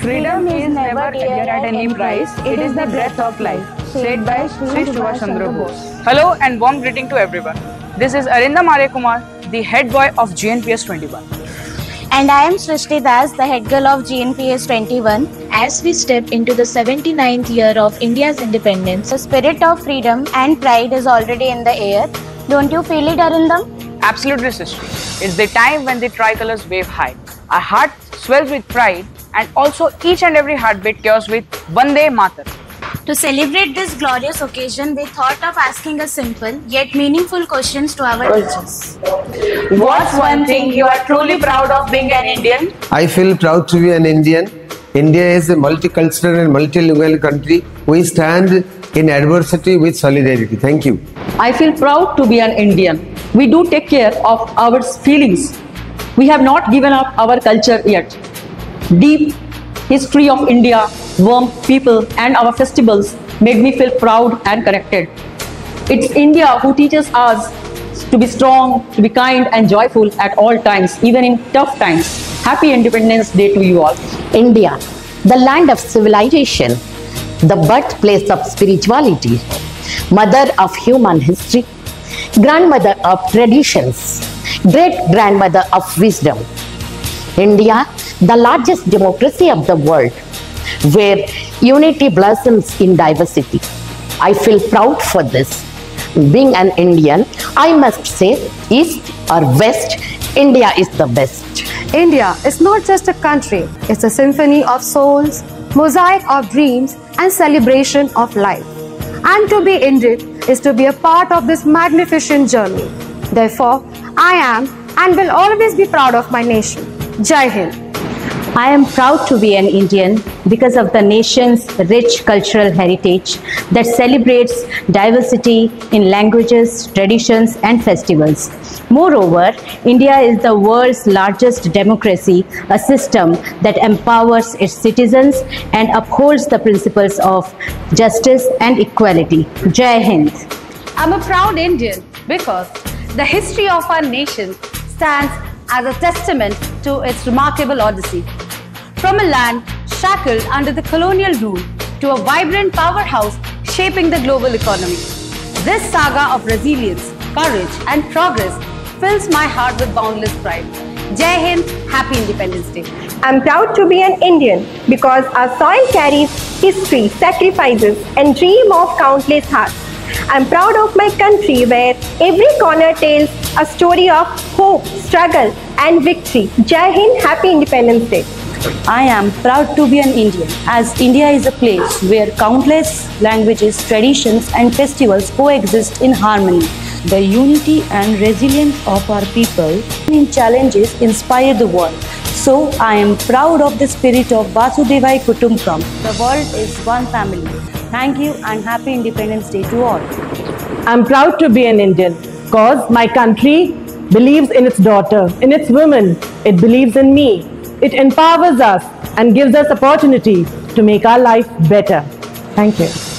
Freedom is never dear at any price. It is the breath of life. Said by Sri Subhash Chandra Bose. Hello and warm greeting to everyone. This is Arindam Arya Kumar, the head boy of GNPS 21. And I am Srishti Das, the head girl of GNPS 21. As we step into the 79th year of India's independence, The spirit of freedom and pride is already in the air. Don't you feel it, Arindam? Absolutely, sister. It's the time when the tricolors wave high. Our heart swells with pride, and also each and every heartbeat cares with Vande Mataram. To celebrate this glorious occasion, we thought of asking a simple yet meaningful questions to our teachers. What's one thing you are truly proud of being an Indian? I feel proud to be an Indian. India is a multicultural and multilingual country. We stand in adversity with solidarity. Thank you. I feel proud to be an Indian. We do take care of our feelings. We have not given up our culture yet. Deep history of India, warm people and our festivals made me feel proud and connected. It's India who teaches us to be strong, to be kind and joyful at all times, even in tough times. Happy Independence Day to you all. India, the land of civilization, the birthplace of spirituality, mother of human history, grandmother of traditions, great-grandmother of wisdom. India, the largest democracy of the world, where unity blossoms in diversity. I feel proud for this. Being an Indian, I must say, East or West, India is the best. India is not just a country, it's a symphony of souls, mosaic of dreams and celebration of life. And to be Indian is to be a part of this magnificent journey. Therefore, I am and will always be proud of my nation. Jai Hind. I am proud to be an Indian because of the nation's rich cultural heritage that celebrates diversity in languages, traditions and festivals. Moreover, India is the world's largest democracy, a system that empowers its citizens and upholds the principles of justice and equality. Jai Hind. I'm a proud Indian because the history of our nation stands as a testament to its remarkable odyssey. From a land shackled under the colonial rule to a vibrant powerhouse shaping the global economy. This saga of resilience, courage and progress fills my heart with boundless pride. Jai Hind, Happy Independence Day. I'm proud to be an Indian because our soil carries history, sacrifices and dream of countless hearts. I'm proud of my country where every corner tells a story of hope, struggle and victory. Jai Hind, Happy Independence Day. I am proud to be an Indian, as India is a place where countless languages, traditions and festivals coexist in harmony. The unity and resilience of our people in challenges inspire the world. So I am proud of the spirit of Vasudevai Kutumbakam. The world is one family. Thank you and Happy Independence Day to all. I'm proud to be an Indian because my country believes in its daughter, in its women. It believes in me. It empowers us and gives us opportunity to make our life better. Thank you.